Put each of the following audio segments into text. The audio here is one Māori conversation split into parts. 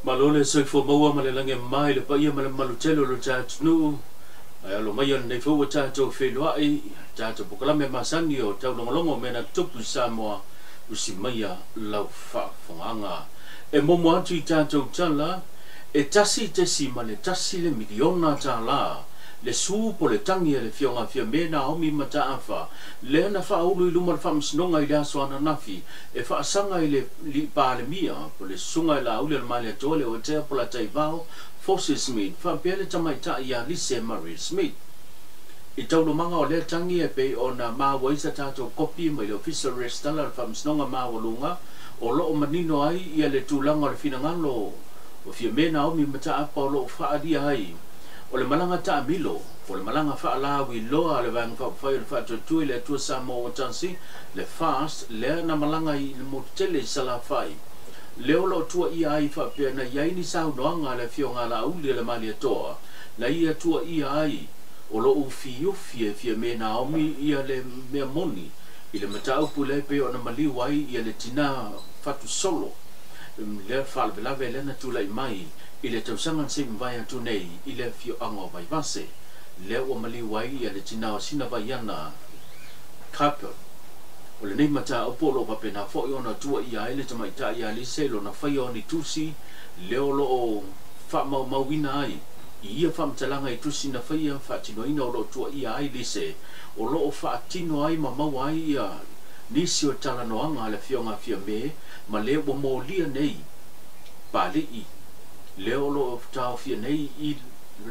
Malole soi fo maua malelange mai le paia male malutelo lo chatnu ai lo mai nei fo chato feloai chato pokalame masani o tau longolongo mena tupu Samoa usi maia lau fa fonganga e momo atu I chato tala e tasi tesi male tasi le miliona tala le su po le tangi le fionga fia mena omi mata afa le na fa ulu I luma fa msnonga I le aso ana nafi e fa sanga I le li pa le mia po le sunga la ulu le male tole o te po la taivao Forces Smith fa pele tamaita ia Lise Marie Smith I tau lo manga o le tangi e pe ona ma waisa tato kopi mai le official restala fa msnonga ma walunga o lo o manino ai ia le tulanga le finangalo o fia mena omi mata apa o lo fa adia ai o le malanga ta milo o le malanga fa ala wi loa le vang fa fa tu le tu Samoa tansi le fast le na malanga I le motele sala fai le lo tu ia I fa pe na ia ni sa noanga le fionga la u le mali toa na ia tu ia ai o lo u fia me na omi ia le me moni I le mata upu le pe ona mali wai ia le tina fatu solo le fa le la vele na tu lai mai I le tausanga se vai atu nei I le fio ango vai vase le o mali wai ia le tina sina vai ana kapo o le nei mata o polo pa pena fo I ona tua ia ele tamaita ia le selo na fai oni tusi le o lo o fa mauina ai ia fa mtalanga I tusi na fai fa tino ina o lo tua ia ai le se o lo o fa tino ai ma mau ai ia nisi o tala noanga le fionga fia me ma le o mo lia nei pa le I leo lo tau fia nei I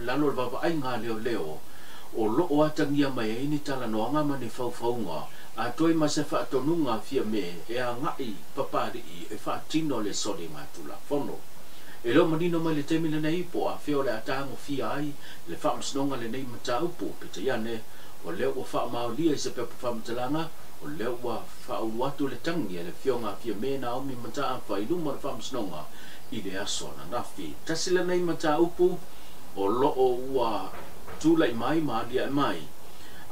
lalo baba ai nga leo o lo o atangia mai ni tala noanga ma ni faufaunga a toi ma se fa tonunga fia me e a ngai papari e fa tino le sole matula fono e lo manino mai le temile nei po a feo le atango fia ai le fa msnonga le nei mata upo pete yane o leo o fa maulia I se pepa fa mtalanga o leo wa fa uwatu le tangia le fionga fia me na omi mata a fa iluma le fa msnonga I le aso na nafi tasila nei mata upu o lo o ua tulai mai ma dia mai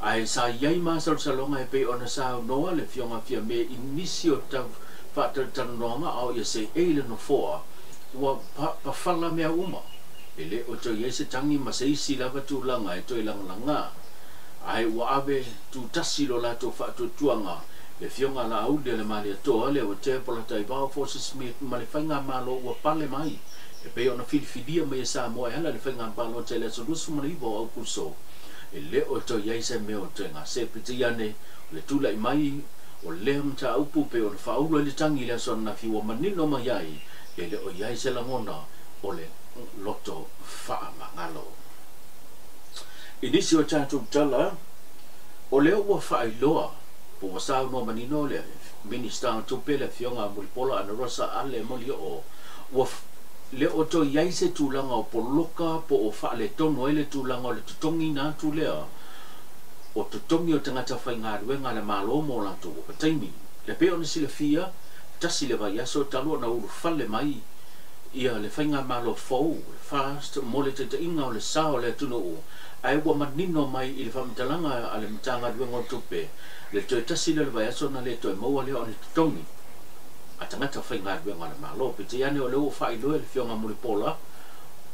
ai sa yai ma salonga e pe ona sa noa le fionga fia me inisio ta fa tanonga au ia se ele no foa ua pa fala mea uma ele o to yese tangi ma se isi lava tulanga e to ilanga ai ua ave tu tasilo la to fa to tuanga le fionga la au le mali to le o te pola tai ba Forces Smith ma le fanga malo o pale mai e pe ona fidia me sa mo ela le fanga palo te le so dusu mo ibo au kuso e le o to yai se me o te nga se pitiane le tula mai o le mta upu pe o fa u le tangi le so na fi o manino mai ai e le o yai se la mona o le loto fa mangalo inisio tatu tala o le o fa iloa po sa no manino le minister to pele fionga mulpola ana rosa ale moli o le o to yai se tulanga o poloka po o fa le tono ele tulanga o le tutongi na tu le o tutongi o tangata fainga ruenga le malo mo la to o taimi le pe on sile fia tasi le vai aso talo na uru fale mai ia le fainga malo fo fast mo le te inga o le sao le tuno o ai wa manino mai I le famtalanga ale mtanga ruenga o tupe le to tasi le vai aso na le to mo le on tutongi atangata fainga ruenga le malo pe te ane o le o fai lo le fionga mulipola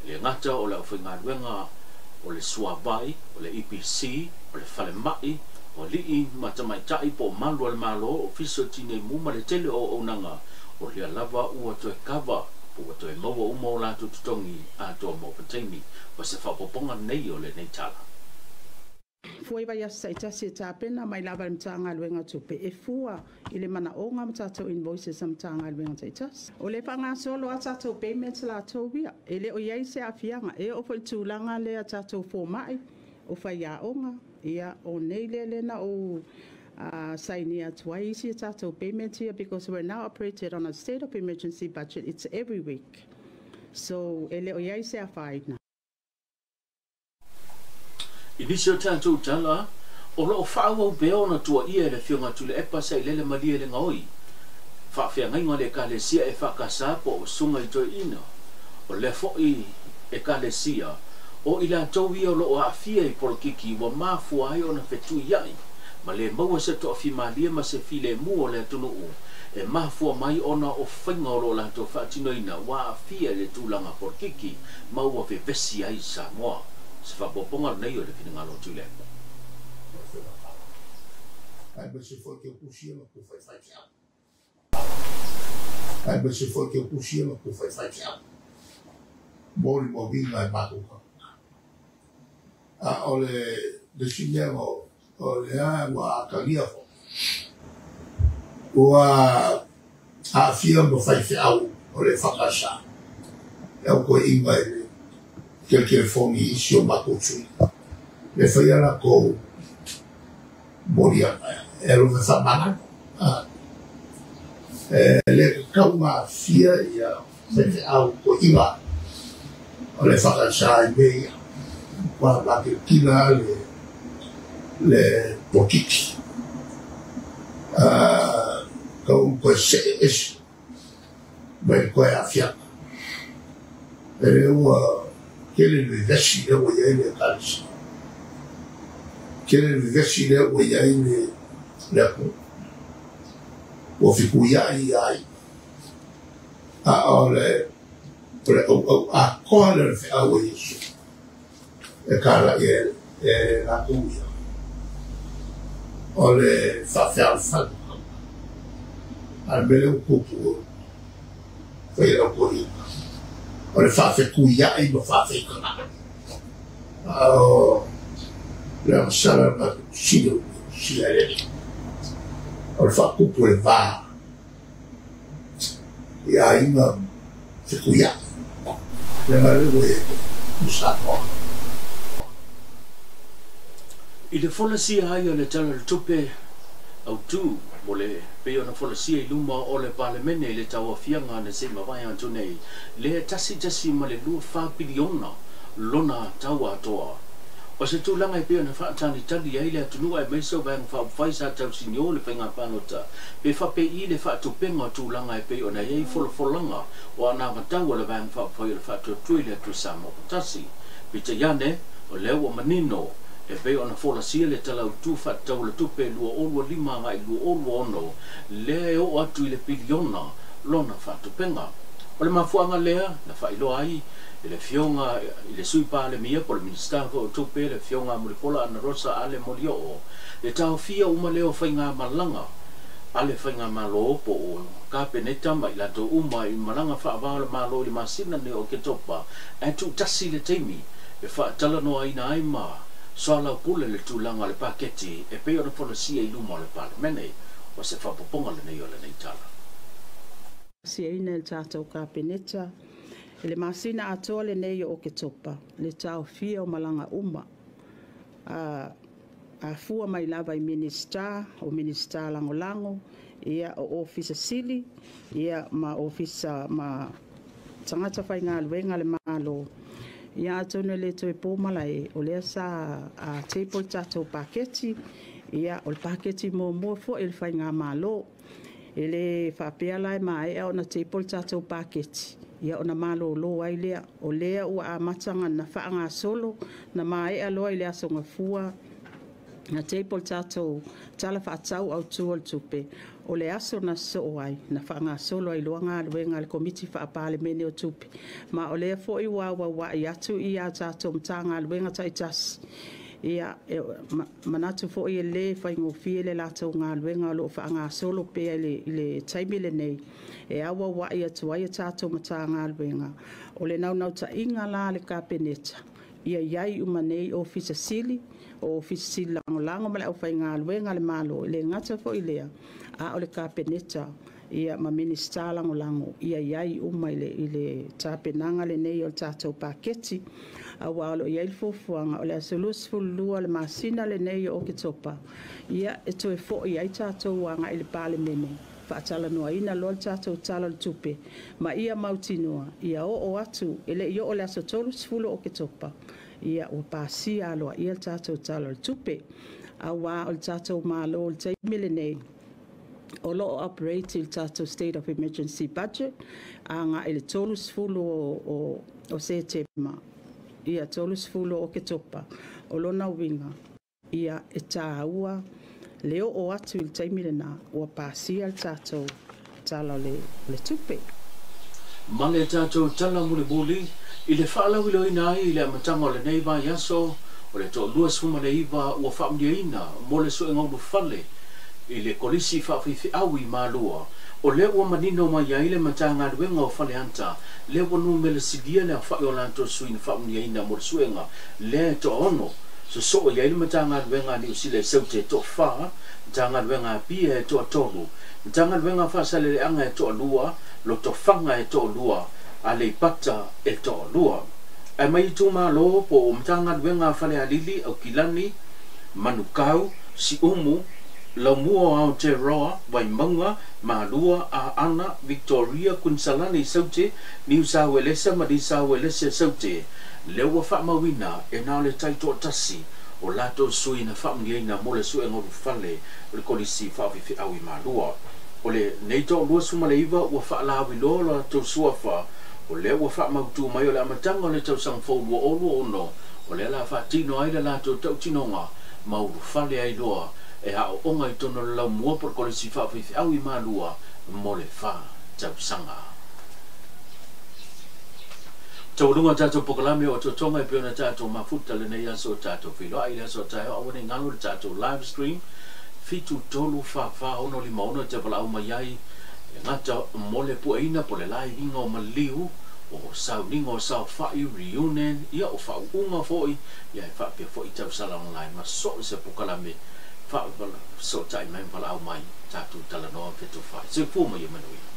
le ngata o le fainga ruenga o le suabai o le EPC o le fale mai o li I matamaitai po malu al malo official tine muma le tele o onanga o le lava ua to e kava po to e maua umo la to tutongi a to mo patemi o se fa poponga nei o le nei tala foi vai asa I tasi ta pena mai lava mtanga luenga tupe e fua I le mana o ngam tato invoices mtanga luenga taitas o le panga solo a tato payments la to wia e le o yai se afianga e o foi tulanga le a tato fo mai o fai ya onga ia o nei le na o sign twice here tato payment here because we're now operated on a state of emergency budget. It's every week. So ele o yai se afai na inisio tanto tala o lo fa o be ona tua ia le fionga tu le epa sai le malia le ngoi fa fia ngai ngale ka le sia e fa ka sa po sunga I to ina o le fo I e ka le sia o ila to wi o lo afia I por kiki wa ma fu ai ona fetu yai ma le mau se to fi malia ma se file mu o le tunu e mafua mai ona o whainga o lo la to whaatinoina wa a fia le tūlanga porkiki maua fe vesi ai Samoa se whapoponga nei o le whininga lo tūle. Ai ba se foi que eu puxia no que foi fatiado. Ai ba se foi que eu puxia no que foi fatiado. Mori mo vinga e mato. A ole de cinema ole a wa kalia fo. Wa a fia mo fai fiau ole fakasha. É o que inga ele que fome isso mato chui. Me foi ela com moria era uma semana le kauma fia ia se au ko iwa ole fakasha meia kwa la kila le pokiki como pues es bem com a fia eu quero deixar eu ia calci quero deixar eu ia o fico ai ole a cola fe a isso e cara e la cuia ole fa fa al bele un poco foi o coisa ole fa fe cuia e não fa fe cara la sala ma chido o fatto pure va e ainda se cuida le mare usato I le folasia ai o le tala le tupe au tu mo le pe ona folasia I luma o le palemene I le tauafiaga na se mawai atu nei le tasi ma le 2 piliona lona tau atoa o se tūlanga I pe ona whaatani tali ai le atunua e meiso vang whauphaisa tau sinio le whainga panota pe whape I le whaatupenga tūlanga e pe ona iei folanga o ana matau o le vang whauphaia le whaatutui le atu Samoa Patasi pe te iane o leo o manino e pe ona folasia le talau tu whaatau le tupe lua olua lima ngai lua olua ono le o atu I le piliona lona whaatupenga o le mafuanga lea na whailo ai I le fionga I le suipa le mia po le minister o tupe le fionga muripola ana rosa ale molio le tau fia uma leo whainga malanga ale whainga malo po o ka peneta mai la to uma I malanga whaavao le malo I masina ne o ke topa e tu tasi le teimi e whaatala no aina ai ma soala pule le tūlanga le paketi e pe ona folasia I luma le palemene o se whapoponga le nei o le nei tala sia ina le tātou ka peneta le masina atoa le nei o ke topa le tau fia o malanga uma a fua mai lava I minister o minister lango ia o ofisa sili ia ma ofisa ma tangata whainga luenga le malo ia atone le toi pōmalai o lea sa a teipo tātou paketi ia o le paketi mo fo il whainga malo ele whapea lai mai o na teipo tātou paketi ia ona malo lo ai lea o lea ua a matanga na whaanga solo na mai aloa I lea songa fua na teipo tātou tala whaatau au tuol tupe o le aso na so ai na whaanga solo ai loanga luenga le komiti whaapale mene o tupe ma o lea fo I wa I atu I a tātou mtanga luenga taitasi ia manatu fo I le whaingo fie le lato ngā luenga lo whaanga solo pe le taimile nei e awa wa I atu ai tātou mata ngā luenga o le nau ta inga la le ka peneta ia iai umanei ofisa sili o ofisa sili lango male au whainga luenga le malo le ngata fo I lea a o le ka peneta ia ma minister lango ia iai uma I le tāpenanga le nei o tātou paketi a walo ia il fofuanga o le asolus fulua le masina le nei o ke topa ia e toe fo ia I tātou wanga I le pale mene whaatala noa ina loa tātou tala le tupe ma ia mauti noa ia o atu ele ia o le aso tolus fulu o ke topa ia o pasi aloa ia tātou tala le tupe a wā o le tātou malo o le taimile nei o lo operate il tātou state of emergency budget a ngā ele tolus fulu o se tema ia tolus fulu o ke topa o lona winga ia e tāua leo o atu il taimile na ua pāsia il tātou tala le tupe. Ma le tātou tala muli muli, i le whaalawilo ina ai, i le amatanga o le neiva yaso, o le tō lua suma le iwa ua whaamdia ina, mo le sue ngau whale, i le kolisi whawhiwhi awi mā lua, o le ua manino mai ai le matanga ruenga o whale anta, le ua numele sidia le whae o lanto suina whaamdia ina mo le suenga, le tō ono, so ia ile matanga ruenga ni usile saute tō wha, matanga ruenga pia e tō tolu, matanga ruenga whasale le anga e tō lua, lo to fanga e tō lua, a le pata e tō lua. Ai mai tū mā lo po o matanga ruenga whale alili au kilani, manukau, si umu, lau mua au te roa, Waimaunga, Malua, a Ana, Victoria, Kunsalani saute, New South Wales, ma New South Wales saute, lewa whaamawina e nā le taito tasi, o lato sui na whaamngeina mo le sui ngoru whale, o le kolisi whawhiwhi awi Malua. O le neito lua sumaleiva ua whaalawi lola tau suafa, o le ua whaamautu mai o le amatanga o le tau sang whaulua olua ono, o le la whaatino ai le lato tau tinonga, mauru whale ai loa, e hao onga i tono lau mua por kolisi whawhiwhi awi Malua, mo le wha tau sanga. Tau runga tātou pokalame o totonga i peona tātou mafuta le nei aso tātou whilo ai aso tātou awane ngalo le tātou live stream fitu tolu wha ono li mauna te pala au mai ai e ngata mole puaina po le lai inga o maliu o sau ninga o sau whai reunion ia o whau unga foi ia e whapia foi tau sala online ma so se pokalame wha so tai mai pala au mai tātou talanoa fitu whai se puma i manui.